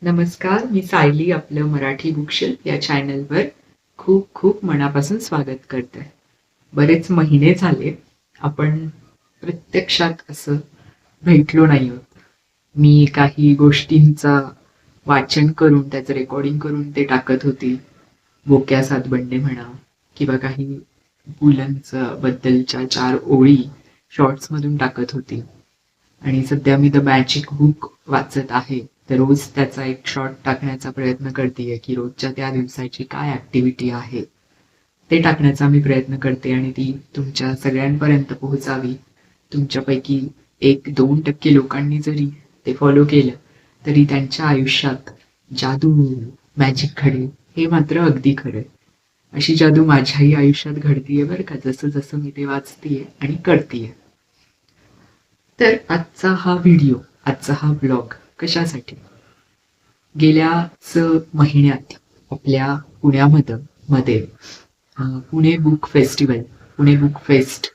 नमस्कार, मी सायली आपलं मराठी बुकशेल्फ या चॅनलवर खूप खूप मनापासून स्वागत करते. बरेच महिने झाले आपण प्रत्यक्षात असं भेटलो नाही आहोत. मी काही गोष्टींचा वाचन करून त्याचं रेकॉर्डिंग करून ते टाकत होती. बोक्या सातबंडे म्हणा किंवा काही पुलंचं बद्दलच्या 4 ओळी शॉर्ट्समधून टाकत होती. आणि सध्या मी द मॅजिक बुक वाचत आहे, तर रोज त्याचा एक शॉर्ट टाकण्याचा प्रयत्न करतेय की रोजच्या त्या दिवसाची काय ऍक्टिव्हिटी आहे ते टाकण्याचा मी प्रयत्न करते आणि ती तुमच्या सगळ्यांपर्यंत पोहोचावी. तुमच्यापैकी 1-2% लोकांनी जरी ते फॉलो केलं तरी त्यांच्या आयुष्यात जादू मॅजिक घडेल, हे मात्र अगदी खरंय. अशी जादू माझ्याही आयुष्यात घडतीये बरं का, जसं जसं मी ते वाचतेय आणि करतेय. तर आजचा हा व्हिडिओ, आजचा हा ब्लॉग कशासाठी? गेल्याच महिन्यात आपल्या पुण्यामध्ये Pune book festival, Pune book fest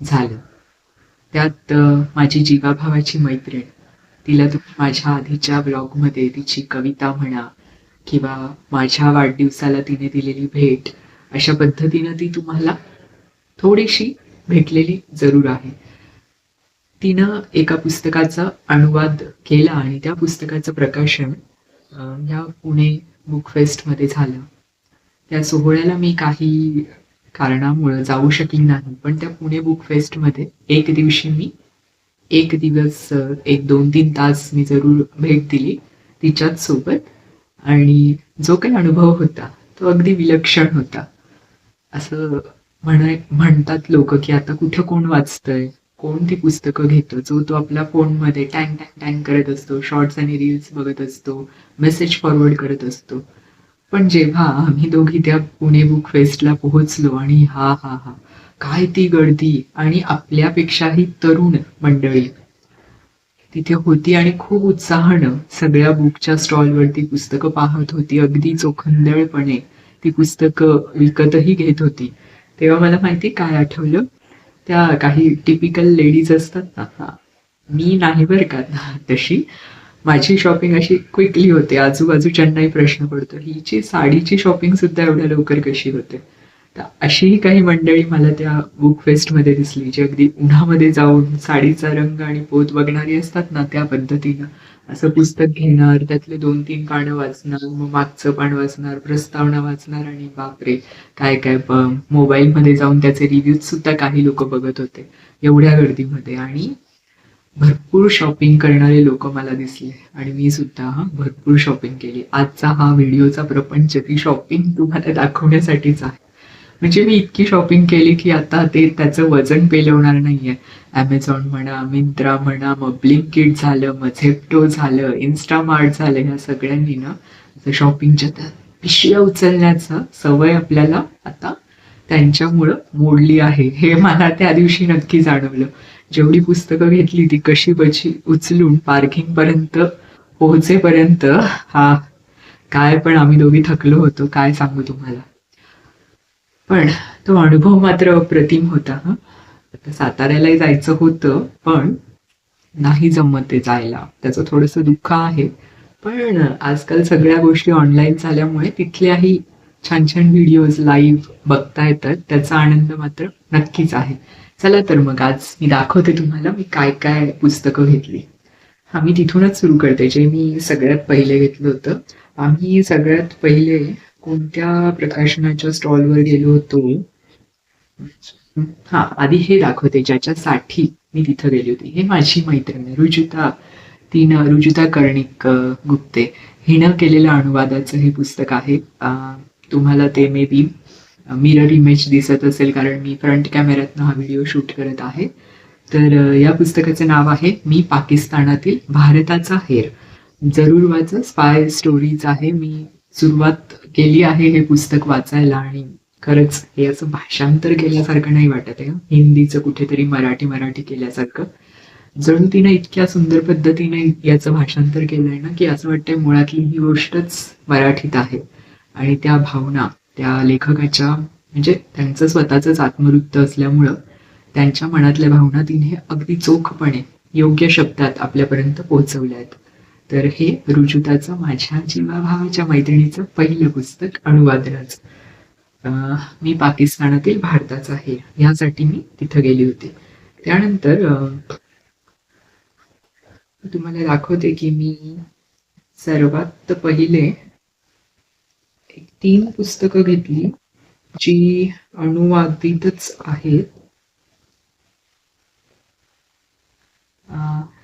झालं. त्यात माझी जीवाभावाची मैत्रीण, तिला तुम्ही माझ्या आधीच्या ब्लॉगमध्ये तिची कविता म्हणा किंवा माझ्या वाढदिवसाला तिने दिलेली भेट, अशा पद्धतीनं ती तुम्हाला थोडीशी भेटलेली जरूर आहे. तिनं एका पुस्तकाचा अनुवाद केला आणि त्या पुस्तकाचं प्रकाशन ह्या पुणे बुक फेस्टमध्ये झालं. त्या सोहळ्याला मी काही कारणामुळे जाऊ शकली नाही, पण त्या पुणे बुक फेस्टमध्ये एक दिवशी मी 1 दिवस 1-2-3 तास मी जरूर भेट दिली तिच्याच सोबत. आणि जो काही अनुभव होता तो अगदी विलक्षण होता. असं म्हणतात लोक की आता कुठं कोण वाचतंय, कोण ती पुस्तकं घेतं, जो तो आपल्या फोनमध्ये टँग टँग टँग करत असतो, शॉर्ट्स आणि रील्स बघत असतो, मेसेज फॉरवर्ड करत असतो. पण जेव्हा आम्ही दोघी त्या पुणे बुक फेस्टला पोहोचलो आणि हा हा हा काय ती गर्दी आणि आपल्यापेक्षाही तरुण मंडळी तिथे होती आणि खूप उत्साहानं सगळ्या बुकच्या स्टॉलवरती पुस्तकं पाहत होती, अगदी चोखंदळपणे ती पुस्तकं विकतही घेत होती. तेव्हा मला माहिती काय आठवलं, त्या काही टिपिकल लेडीज असतात ना, मी नाही बरं का तशी. माझी शॉपिंग अशी क्विकली होते, आजूबाजूच्यांनाही प्रश्न पडतो हिची साडीची शॉपिंग सुद्धा एवढ्या लवकर कशी होते. तर अशीही काही मंडळी मला त्या बुक फेस्टमध्ये दिसली, जी अगदी उन्हामध्ये जाऊन साडीचा रंग आणि पोत बघणारी असतात ना, त्या पद्धतीनं असं पुस्तक घेणार, त्यातले 2-3 पानं वाचणार, मग मागचं पान वाचणार, प्रस्तावना वाचणार आणि बापरे काय काय मोबाईलमध्ये जाऊन त्याचे रिव्ह्यूज सुद्धा काही लोक बघत होते एवढ्या गर्दीमध्ये. आणि भरपूर शॉपिंग करणारे लोक मला दिसले आणि मी सुद्धा भरपूर शॉपिंग केली. आजचा हा व्हिडिओचा प्रपंच ती शॉपिंग तुम्हाला दाखवण्यासाठीच आहे. म्हणजे मी इतकी शॉपिंग केली की आता ते त्याचं वजन पेलवणार नाहीये. ॲमेझॉन म्हणा, मिंत्रा म्हणा, मग ब्लिंकिट झालं, मग झेप्टो झालं, इन्स्टामार्ट झालं, ह्या सगळ्यांनी ना शॉपिंगच्या त्या पिशव्या उचलण्याचं सवय आपल्याला आता त्यांच्यामुळं मोडली आहे, हे मला त्या दिवशी नक्की जाणवलं. जेवढी पुस्तकं घेतली ती कशी बची उचलून पार्किंग पर्यंत पोहोचेपर्यंत हा काय, पण आम्ही दोघी थकलो होतो, काय सांगू तुम्हाला. पण तो अनुभव मात्र अप्रतिम होता. आता साताऱ्यालाही जायचं होतं पण नाही जमत ते जायला, त्याचं थोडंसं दुःख आहे. पण आजकाल सगळ्या गोष्टी ऑनलाईन झाल्यामुळे तिथल्याही छान छान व्हिडिओज लाईव्ह बघता येतात, त्याचा आनंद मात्र नक्कीच आहे. चला तर मग आज मी दाखवते तुम्हाला मी काय काय पुस्तकं घेतली. मी तिथूनच सुरू करते, जे मी सगळ्यात पहिले घेतलं होतं. आम्ही सगळ्यात पहिले कोणत्या प्रकाशनाच्या स्टॉलवर गेलो होतो, आधी हे दाखवते ज्याच्यासाठी मी तिथं गेली होती. हे माझी मैत्रीण रुजुता कर्णिक गुप्ते हिनं केलेलं अनुवादाचं हे पुस्तक आहे. तुम्हाला ते मे बी मिरर इमेज दिसत असेल कारण मी फ्रंट कॅमेऱ्यातनं हा व्हिडिओ शूट करत आहे. तर या पुस्तकाचे नाव आहे मी पाकिस्तानातील भारताचा हेर. जरूर वाचा, स्पाय स्टोरीज आहे. मी सुरुवात केली आहे हे पुस्तक वाचायला आणि खरंच हे असं भाषांतर केल्यासारखं नाही वाटत आहे, हिंदीचं कुठेतरी मराठी केल्यासारखं. जणू तिने इतक्या सुंदर पद्धतीने याचं भाषांतर केलंय ना की असं वाटतंय मुळातली ही गोष्टच मराठीत आहे. आणि त्या भावना त्या लेखकाच्या, म्हणजे त्यांचं स्वतःच आत्मवृत्त असल्यामुळं त्यांच्या मनातल्या भावना तिने अगदी चोखपणे योग्य शब्दात आपल्यापर्यंत पोहोचवल्या आहेत. तर हे रुजुताचं, माझ्या जीवाभावाच्या मैत्रिणीचं पहिलं पुस्तक अनुवादनाचं. मी पाकिस्तानातील भारताचा आहे ह्यासाठी मी तिथं गेली होती. त्यानंतर तुम्हाला दाखवते की मी सर्वात पहिले एक 3 पुस्तकं घेतली जी अनुवादितच आहेत.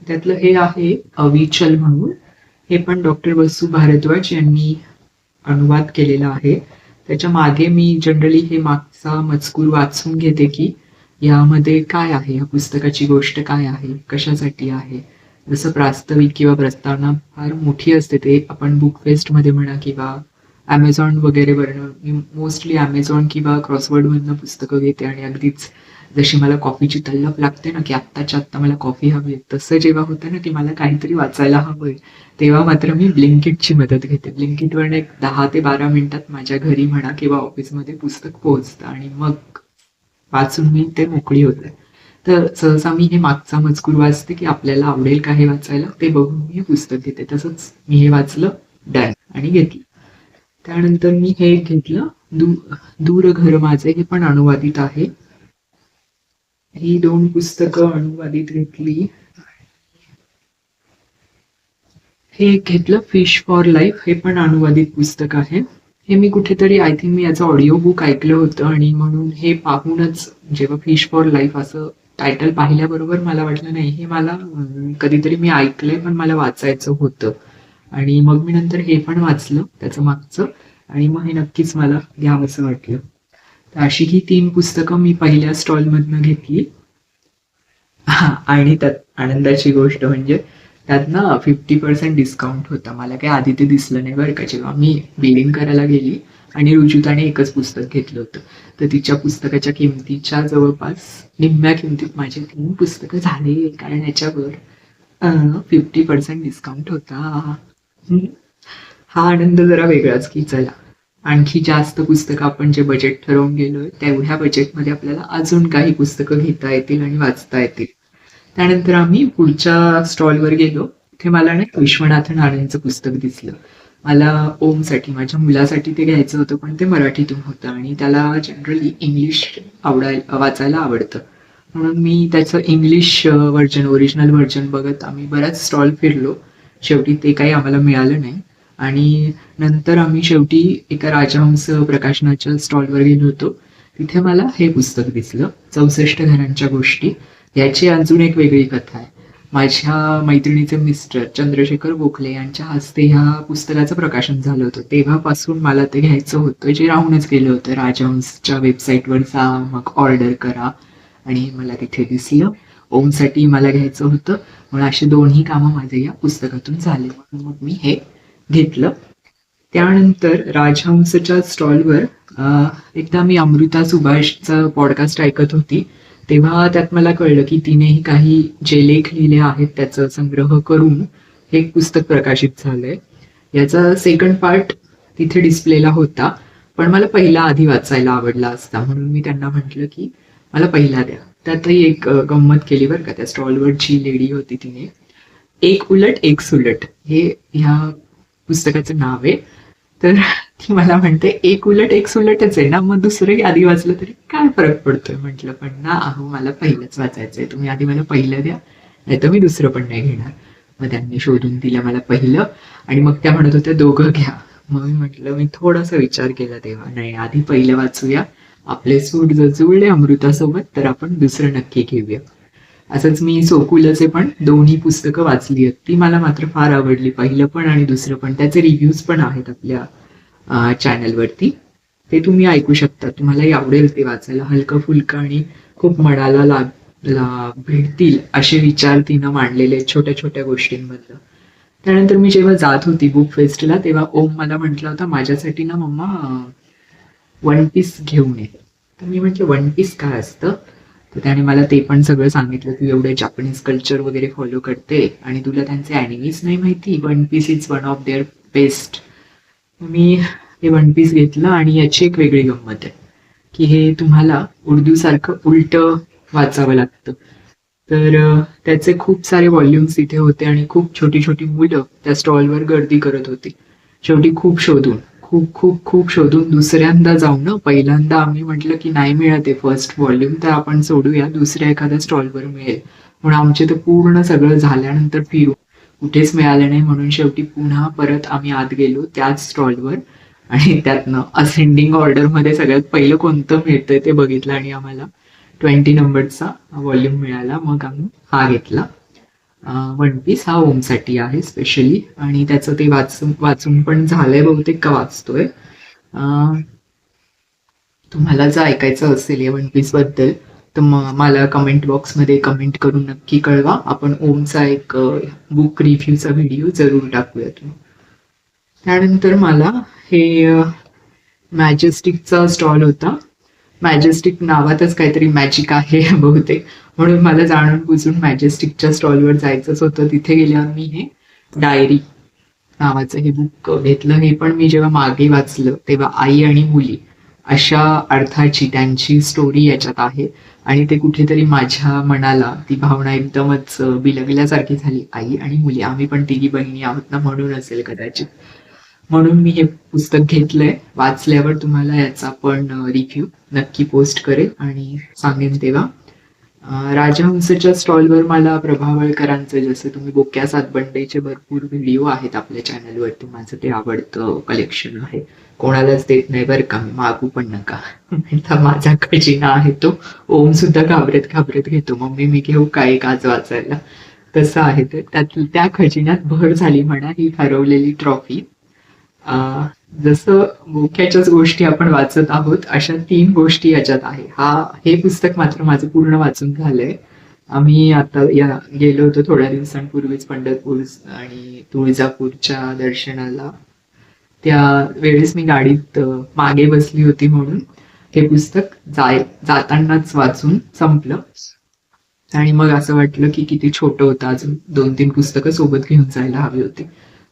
त्यातलं हे आहे अविचल म्हणून. हे पण डॉक्टर वसु भारद्वाज यांनी अनुवाद केलेला आहे. त्याच्या मागे मी जनरली हे मागचा मजकूर वाचून घेते की यामध्ये काय आहे, या पुस्तकाची गोष्ट काय आहे, कशासाठी आहे. जसं प्रास्ताविक किंवा प्रस्तावना फार मोठी असते, ते आपण बुक फेस्टमध्ये म्हणा किंवा ॲमेझॉन वगैरे वरनं, मी मोस्टली ॲमेझॉन किंवा क्रॉसवर्डमधनं पुस्तकं घेते. आणि अगदीच जशी मला कॉफीची तल्लफ लागते ना, की आत्ताच्या आत्ता मला कॉफी हवी आहे, तसं जेव्हा होतं ना की मला काहीतरी वाचायला हवंय, तेव्हा मात्र मी ब्लिंकिटची मदत घेते. ब्लिंकिटवरनं एक 10 ते 12 मिनिटात माझ्या घरी म्हणा किंवा ऑफिसमध्ये पुस्तक पोहोचतं आणि मग वाचून मी ते मोकळी होते. तर सहसा मी हे मागचा मजकूर वाचते की आपल्याला आवडेल का हे वाचायला, ते बघून मी हे पुस्तक घेते. तसंच मी हे वाचलं, डन, आणि घेतलं. त्यानंतर मी हे घेतलं दूर घर माझे, हे पण अनुवादित आहे. ही 2 पुस्तकं अनुवादित घेतली. हे एक घेतलं फिश फॉर लाईफ, हे पण अनुवादित पुस्तक आहे. हे मी कुठेतरी आय थिंक मी याचं ऑडिओ बुक ऐकलं होतं आणि म्हणून हे पाहूनच, जेव्हा फिश फॉर लाईफ असं टायटल पाहिल्याबरोबर मला वाटलं नाही, हे मला कधीतरी मी ऐकलंय पण मला वाचायचं होतं. आणि मग मी नंतर हे पण वाचलं त्याचं मागचं, आणि मग हे नक्कीच मला घ्यावंसं वाटलं. तर अशी ही 3 पुस्तकं मी पहिल्या स्टॉलमधनं घेतली. आणि त्यात आनंदाची गोष्ट म्हणजे त्यात ना 50% डिस्काउंट होता. मला काही आधी ते दिसलं नाही बरं का. जेव्हा मी बिलिंग करायला गेली आणि रुजुताने एकच पुस्तक घेतलं होतं, तर तिच्या पुस्तकाच्या किमतीच्या जवळपास निम्म्या किमतीत माझी 3 पुस्तकं झाली, कारण याच्यावर 50% डिस्काउंट होता. हा आनंद जरा वेगळाच की चला आणखी जास्त पुस्तकं, आपण जे बजेट ठरवून गेलोय तेवढ्या बजेटमध्ये आपल्याला अजून काही पुस्तकं घेता येतील आणि वाचता येतील. त्यानंतर आम्ही पुढच्या स्टॉलवर गेलो. तिथे मला ना विश्वनाथन आनंदचं पुस्तक दिसलं. मला ओमसाठी, माझ्या मुलासाठी ते घ्यायचं होतं, पण ते मराठीतून होतं आणि त्याला जनरली इंग्लिश वाचायला आवडतं. म्हणून मी त्याचं इंग्लिश व्हर्जन, ओरिजिनल व्हर्जन बघत आम्ही बऱ्याच स्टॉल फिरलो. शेवटी ते काही आम्हाला मिळालं नाही. आणि नंतर आम्ही शेवटी एका राजहंस प्रकाशनाच्या स्टॉलवर गेलो होतो. तिथे मला हे पुस्तक दिसलं, 64 घरांच्या गोष्टी. याची अजून एक वेगळी कथा आहे. माझ्या मैत्रिणीचे मिस्टर चंद्रशेखर गोखले यांच्या हस्ते ह्या पुस्तकाचं प्रकाशन झालं होतं. तेव्हापासून मला ते घ्यायचं होतं, जे राहूनच गेलं होतं. राजहंसच्या वेबसाईटवर जा, मग ऑर्डर करा, आणि मला तिथे दिसलं. ओमसाठी मला घ्यायचं होतं, म्हणून अशी 2ही कामं माझे या पुस्तकातून झाले, म्हणून मग मी हे घेतलं. त्यानंतर राजहंसच्या स्टॉलवर एकदा मी अमृता सुभाषचा पॉडकास्ट ऐकत होती, तेव्हा त्यात मला कळलं की तिनेही काही जे लेख लिहिले आहेत त्याचा संग्रह करून हे पुस्तक प्रकाशित झालंय. याचा सेकंड पार्ट तिथे डिस्प्लेला होता, पण मला पहिला आधी वाचायला आवडला असता, म्हणून मी त्यांना म्हटलं की मला पहिला द्या. त्यातही एक गंमत केली बरं का. त्या स्टॉलवर जी लेडी होती तिने एक उलट एक सुलट हे ह्या पुस्तकाचं नाव आहे. तर ती मला म्हणते एक उलट एक सुलटच आहे ना, मग दुसरंही आधी वाचलं तरी काय फरक पडतोय. म्हटलं पण ना, अहो मला पहिलंच वाचायचंय, तुम्ही आधी मला पहिलं द्या, नाही तर मी दुसरं पण नाही घेणार. मग त्यांनी शोधून दिलं मला पहिलं, आणि मग त्या म्हणत होत्या दोघं घ्या. मग मी म्हटलं, मी थोडासा विचार केला तेव्हा, नाही आधी पहिलं वाचूया, आपले सूट जर जुळले अमृतासोबत तर आपण दुसरं नक्की घेऊया. असंच मी सोकुलचे पण 2ही पुस्तकं वाचली आहेत. ती मला मात्र फार आवडली, पहिलं पण आणि दुसरं पण. त्याचे रिव्ह्यूज पण आहेत आपल्या चॅनलवरती, ते तुम्ही ऐकू शकता. तुम्हालाही आवडेल ते वाचायला. हलकं फुलकं आणि खूप मनाला भेटतील असे विचार तिनं मांडलेले छोट्या छोट्या गोष्टींमधलं. त्यानंतर मी जेव्हा जात होती बुक फेस्टला, तेव्हा ओम मला म्हटला होता, माझ्यासाठी ना मम्मा 1 पीस घेऊन ये. तर मी म्हटलं 1 पीस काय असतं. तर त्याने मला ते पण सगळं सांगितलं, तू एवढे जापनीज कल्चर वगैरे फॉलो करते आणि तुला त्यांचे ॲनिमीज नाही माहिती. 1 piece is one of their best. मी हे 1 पीस घेतलं, आणि याची एक वेगळी गंमत आहे की हे तुम्हाला उर्दू सारखं उलट वाचावं लागतं. तर त्याचे खूप सारे व्हॉल्युम्स इथे होते आणि खूप छोटी छोटी मुलं त्या स्टॉलवर गर्दी करत होती. शेवटी खूप शोधून खूप खूप खूप शोधून दुसऱ्यांदा जाऊन ना, पहिल्यांदा आम्ही म्हटलं की नाही मिळत आहे फर्स्ट व्हॉल्यूम, तर आपण सोडूया, दुसऱ्या एखाद्या स्टॉलवर मिळेल. म्हणून आमचे तर पूर्ण सगळं झाल्यानंतर फिरून कुठेच मिळालं नाही, म्हणून शेवटी पुन्हा परत आम्ही आत गेलो त्याच स्टॉलवर आणि त्यातनं असेंडिंग ऑर्डर मध्ये सगळ्यात पहिलं कोणतं मिळतंय ते बघितलं आणि आम्हाला 20 नंबरचा व्हॉल्यूम मिळाला. मग आम्ही हा घेतला. वन पीस हा ओमसाठी आहे स्पेशली, आणि त्याचं ते वाचून वाचून पण झालंय बहुतेक का वाचतोय. अं, तुम्हाला जर ऐकायचं असेल या वन पीस बद्दल तर मला कमेंट बॉक्समध्ये कमेंट करून नक्की कळवा. आपण ओमचा एक बुक रिव्ह्यूचा व्हिडिओ जरूर टाकूयात. त्यानंतर मला हे मॅजेस्टिकचा स्टॉल होता. मॅजेस्टिक नावातच काहीतरी मॅजिक आहे बहुतेक, म्हणून मला जाणून बुजून मॅजेस्टिकच्या स्टॉलवर जायचंच होतं. तिथे गेल्यावर मी हे डायरी नावाचं हे बुक घेतलं. हे पण मी जेव्हा मागे वाचलं तेव्हा आई आणि मुली अशा अर्थाची त्यांची स्टोरी याच्यात आहे, आणि ते कुठेतरी माझ्या मनाला ती भावना एकदमच बिलगल्यासारखी झाली. आई आणि मुली, आम्ही पण तिघी बहिणी आहोत ना, म्हणून असेल कदाचित. म्हणून मी हे पुस्तक घेतलंय. वाचल्यावर तुम्हाला याचा पण रिव्ह्यू नक्की पोस्ट करेल आणि सांगेन तेव्हा. राजहंसच्या स्टॉलवर मला प्रभावळकरांचं, जसं तुम्ही बोक्या सातबंडेचे भरपूर व्हिडिओ आहेत आपल्या चॅनलवरती, माझं ते आवडतं कलेक्शन आहे. कोणालाच देत नाही बरं का, मागू पण नका. म्हणता माझा खजिना आहे तो. ओम सुद्धा घाबरत घाबरत घेतो, मम्मी मी घेऊ का एक आज वाचायला. तसं आहे ते. त्यात त्या खजिन्यात भर झाली म्हणा ही हरवलेली ट्रॉफी. जसं बोक्याच्याच गोष्टी आपण वाचत आहोत, अशा 3 गोष्टी याच्यात आहे. हे पुस्तक मात्र माझं पूर्ण वाचून झालंय. आम्ही आता या गेलो होतो थोड्या दिवसांपूर्वीच पंढरपूर आणि तुळजापूरच्या दर्शनाला. त्या वेळेस मी गाडीत मागे बसली होती, म्हणून हे पुस्तक जातानाच वाचून संपलं. आणि मग असं वाटलं की किती छोटं होतं, अजून 2-3 पुस्तकं सोबत घेऊन जायला हवी होती.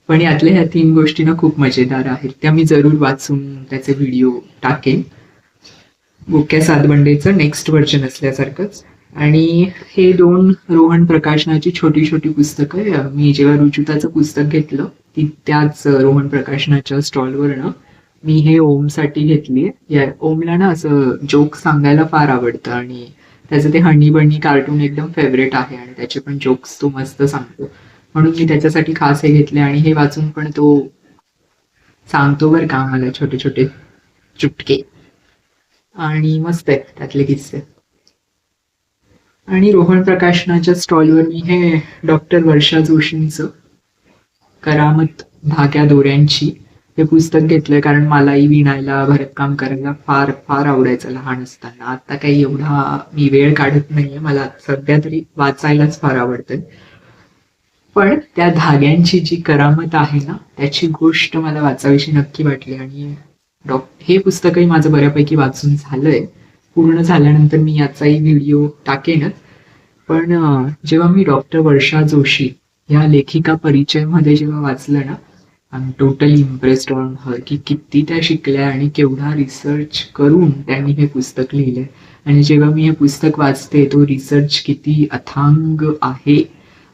पण यातल्या ह्या 3 गोष्टी ना खूप मजेदार आहेत, त्या मी जरूर वाचून त्याचे व्हिडिओ टाकेन. Bokya सातबंडेचं next version असल्यासारखंच. आणि हे 2 रोहन प्रकाशनाची छोटी छोटी पुस्तकं मी जेव्हा रुजुताचं पुस्तक घेतलं त्याच रोहन प्रकाशनाच्या स्टॉलवरनं मी हे ओमसाठी घेतलीये. या ओमला ना असं जोक सांगायला फार आवडतं, आणि त्याचं ते हनी बनी कार्टून एकदम फेवरेट आहे, आणि त्याचे पण जोक्स तो मस्त सांगतो. म्हणून मी त्याच्यासाठी खास हे घेतले, आणि हे वाचून पण तो सांगतो बरं का मला छोटे छोटे चुटके, आणि मस्त आहे त्यातले किस्से. आणि रोहन प्रकाशनाच्या स्टॉलवर मी हे डॉक्टर वर्षा जोशींचं करामत धाग्या दोऱ्यांची हे पुस्तक घेतलंय, कारण मलाही विणायला भरतकाम करायला फार फार आवडायचं लहान असताना. आता काही एवढा मी वेळ काढत नाहीये, मला सध्या तरी वाचायलाच फार आवडतंय. पण त्या धाग्यांची जी करामत आहे ना, त्याची गोष्ट मला वाचावीशी नक्की वाटली. आणि हे पुस्तकही माझं बऱ्यापैकी वाचून झालंय. पूर्ण झाल्यानंतर मी याचाही व्हिडिओ टाकेनच. पण जेव्हा मी डॉक्टर वर्षा जोशी या लेखिका परिचयमध्ये जेव्हा वाचलं ना, I am totally impressed on her, की किती त्या शिकल्या आणि केवढा रिसर्च करून त्यांनी हे पुस्तक लिहिलंय. आणि जेव्हा मी हे पुस्तक वाचते, तो रिसर्च किती अथांग आहे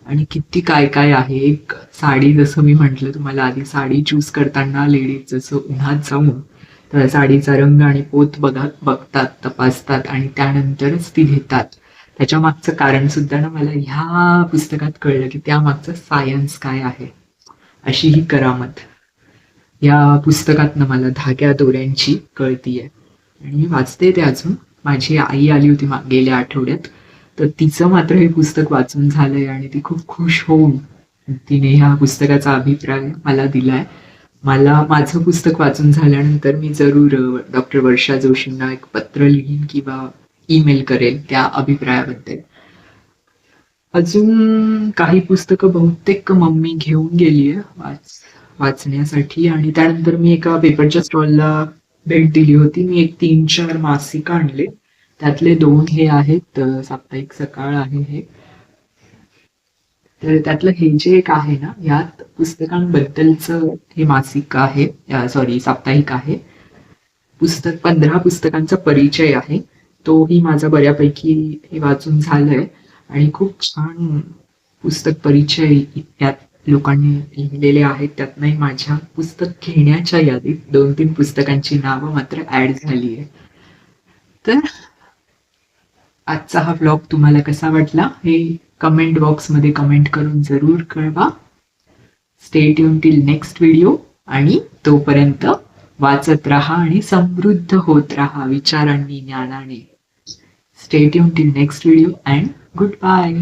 आणि किती काय काय आहे. एक साडी, जसं मी म्हटलं तुम्हाला आधी, साडी चूज करताना लेडीज जसं उन्हात जाऊन तर साडीचा रंग आणि पोत बघतात, तपासतात, आणि त्यानंतरच ती घेतात. त्याच्या मागचं कारण सुद्धा ना मला ह्या पुस्तकात कळलं, की त्या मागचं सायन्स काय आहे. अशी ही करामत या पुस्तकातनं मला धाग्या दोऱ्यांची कळतीये. आणि मी वाचते ते अजून. माझी आई आली होती गेल्या आठवड्यात, तर तिचं मात्र हे पुस्तक वाचून झालंय, आणि ती खूप खुश होऊन तिने ह्या पुस्तकाचा अभिप्राय मला दिलाय. मला माझं पुस्तक वाचून झाल्यानंतर मी जरूर डॉक्टर वर्षा जोशींना एक पत्र लिहीन किंवा ईमेल करेल त्या अभिप्रायाबद्दल. अजून काही पुस्तकं बहुतेक मम्मी घेऊन गेलीये वाचण्यासाठी. आणि त्यानंतर मी एका पेपरच्या स्टॉलला भेट दिली होती. मी एक 3-4 मासिकं आणले. त्यातले 2 हे आहेत, साप्ताहिक सकाळ आहे हे. तर त्यातलं हे जे एक आहे ना, यात पुस्तकांबद्दलचं हे मासिक आहे, सॉरी साप्ताहिक आहे. 15 पुस्तकांचा परिचय आहे. तोही माझा बऱ्यापैकी हे वाचून झालंय. आणि खूप छान पुस्तक परिचय यात लोकांनी लिहिलेले आहेत. त्यातनंही माझ्या पुस्तक घेण्याच्या यादीत 2-3 पुस्तकांची नावं मात्र ऍड झाली आहे. तर आजचा हा व्लॉग तुम्हाला कसा वाटला हे कमेंट बॉक्समध्ये कमेंट करून जरूर कळवा. Stay tune till next video आणि तोपर्यंत वाचत राहा आणि समृद्ध होत राहा विचारांनी, ज्ञानाने. Stay tune till next video and good bye.